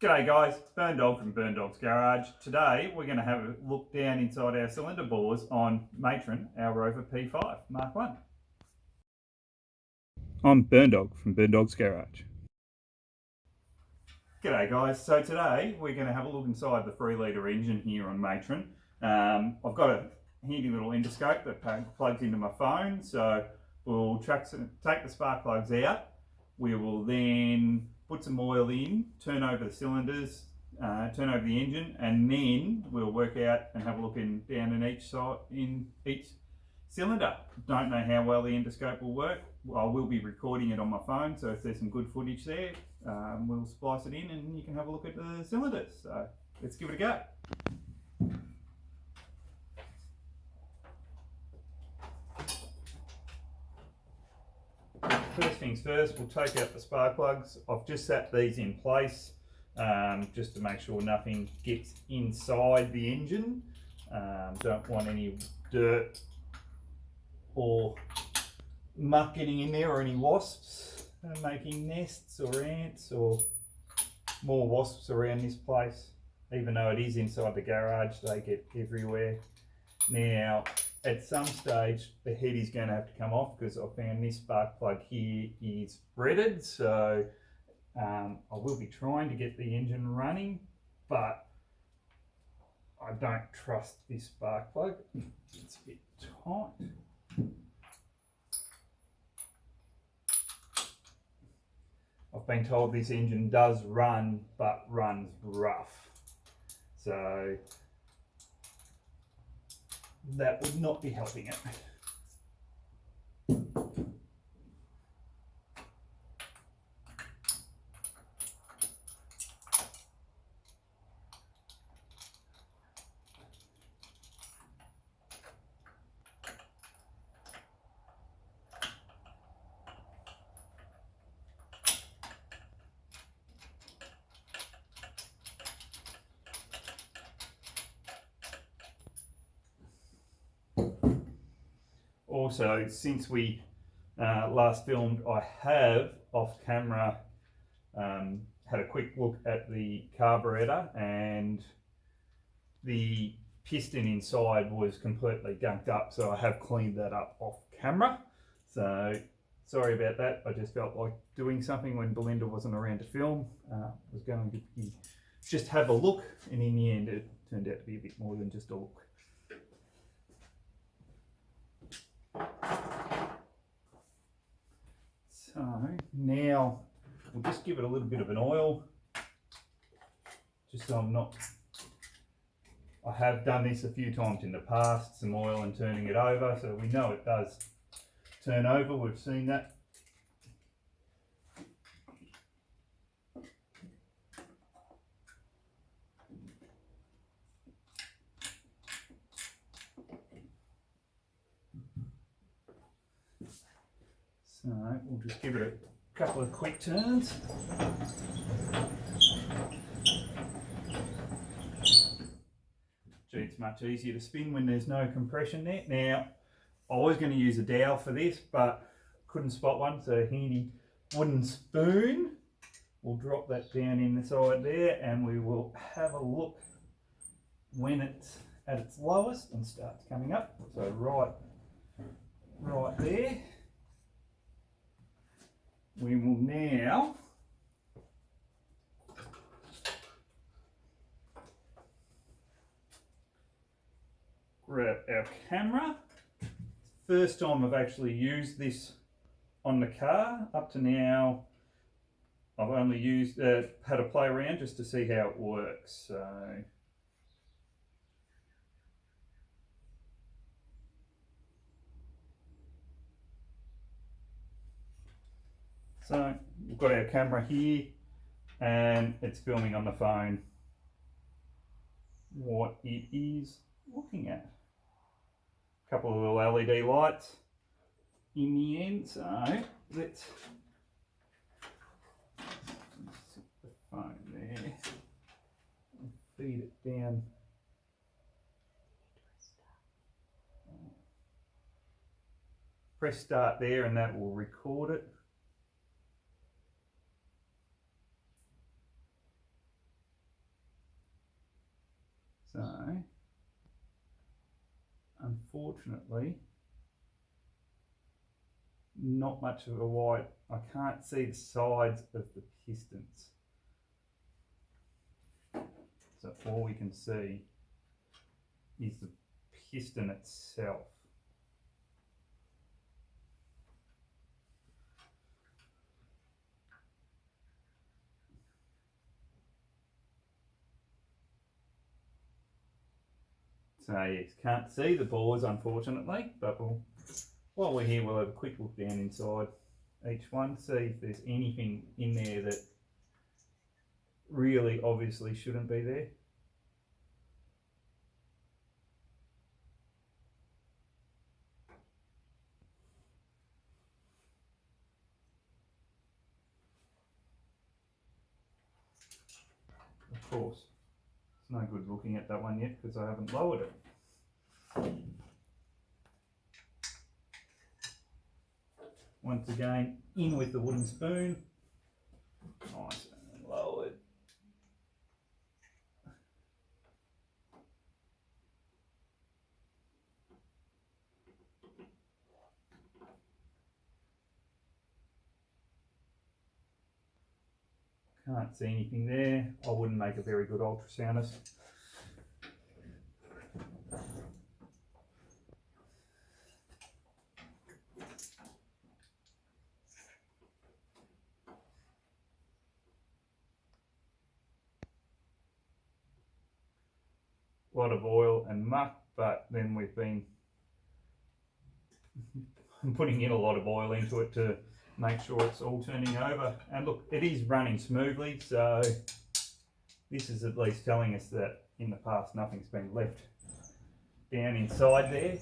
G'day guys, it's Burn Dog from Burn Dog's Garage. Today we're going to have a look down inside our cylinder bores on Matron, our Rover P5 Mark 1. I'm Burn Dog from Burn Dog's Garage. G'day guys, so today we're going to have a look inside the 3-litre engine here on Matron. I've got a handy little endoscope that plugs into my phone, so we'll take the spark plugs out. We will then put some oil in, turn over the cylinders, turn over the engine, and then we'll work out and have a look down in each cylinder. Don't know how well the endoscope will work. I will be recording it on my phone, so if there's some good footage there, we'll splice it in and you can have a look at the cylinders. So let's give it a go. First things first, we'll take out the spark plugs. I've just set these in place just to make sure nothing gets inside the engine. Don't want any dirt or muck getting in there, or any wasps making nests, or ants, or more wasps around this place. Even though it is inside the garage, they get everywhere. Now, at some stage, the head is going to have to come off because I found this spark plug here is threaded. So I will be trying to get the engine running, but I don't trust this spark plug. It's a bit tight. I've been told this engine does run, but runs rough. So that would not be helping it. Also, since we last filmed, I have off camera had a quick look at the carburetor, and the piston inside was completely gunked up, so I have cleaned that up off camera. So sorry about that. I just felt like doing something when Belinda wasn't around to film. I was going to just have a look, and in the end it turned out to be a bit more than just a look. So now we'll just give it a little bit of an oil, just so I have done this a few times in the past, some oil and turning it over, so we know it does turn over. We've seen that. So we'll just give it a couple of quick turns. Gee, it's much easier to spin when there's no compression there. Now, I was going to use a dowel for this, but couldn't spot one, so a handy wooden spoon. We'll drop that down in the side there, and we will have a look when it's at its lowest and starts coming up. So right there. We will now grab our camera. First time I've actually used this on the car. Up to now, I've only had a play around just to see how it works. So we've got our camera here, and it's filming on the phone what it is looking at. A couple of little LED lights in the end. So let's sit the phone there and feed it down. Press start there, and that will record it. So, unfortunately, not much of a white. I can't see the sides of the pistons. So all we can see is the piston itself. So yes, can't see the bores unfortunately, but while we're here we'll have a quick look down inside each one, see if there's anything in there that really obviously shouldn't be there. Of course, it's no good looking at that one yet because I haven't lowered it. Once again, in with the wooden spoon, nice and lowered. Can't see anything there. I wouldn't make a very good ultrasoundist. A lot of oil and muck, but then we've been putting in a lot of oil into it to make sure it's all turning over. And look, it is running smoothly, so this is at least telling us that in the past nothing's been left down inside there.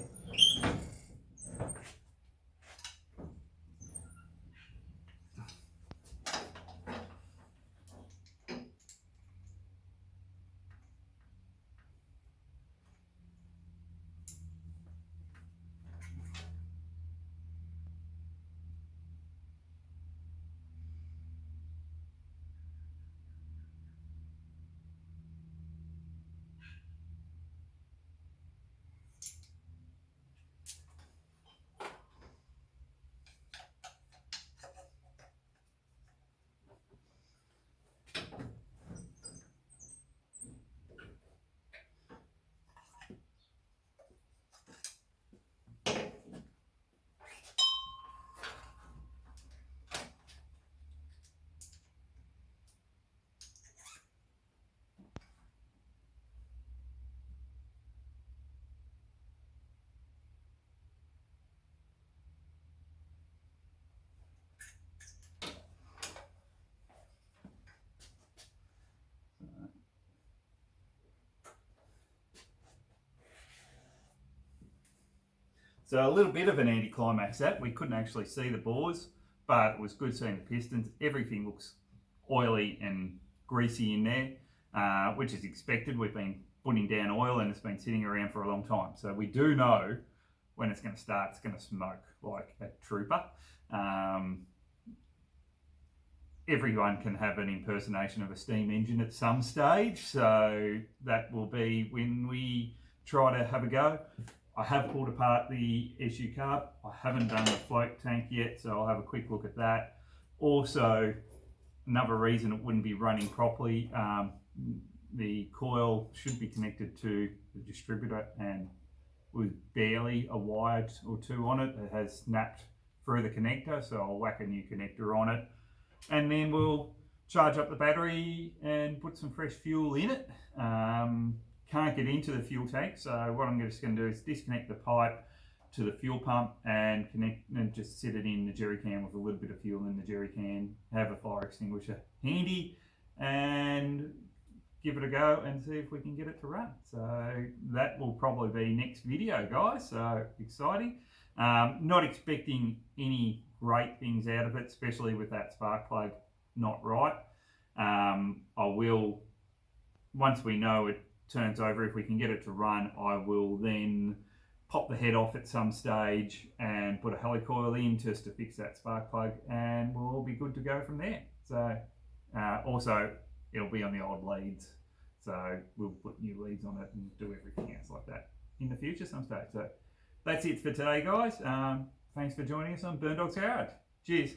So a little bit of an anticlimax that we couldn't actually see the bores, but it was good seeing the pistons. Everything looks oily and greasy in there, which is expected. We've been putting down oil and it's been sitting around for a long time. So we do know when it's going to start, it's going to smoke like a trooper. Everyone can have an impersonation of a steam engine at some stage, so that will be when we try to have a go. I have pulled apart the SU carb. I haven't done the float tank yet, so I'll have a quick look at that. Also, another reason it wouldn't be running properly, the coil should be connected to the distributor, and with barely a wire or two on it, it has snapped through the connector, so I'll whack a new connector on it. And then we'll charge up the battery and put some fresh fuel in it. Can't get into the fuel tank, so what I'm just going to do is disconnect the pipe to the fuel pump and connect and just sit it in the jerry can with a little bit of fuel in the jerry can, have a fire extinguisher handy, and give it a go and see if we can get it to run. So that will probably be next video, guys, so exciting. Not expecting any great things out of it, especially with that spark plug not right. I will, once we know it turns over, if we can get it to run, I will then pop the head off at some stage and put a helicoil in just to fix that spark plug, and we'll all be good to go from there. So also it'll be on the old leads, So we'll put new leads on it and do everything else like that in the future some stage. So that's it for today, guys. Thanks for joining us on Burn Dog's Garage. Cheers.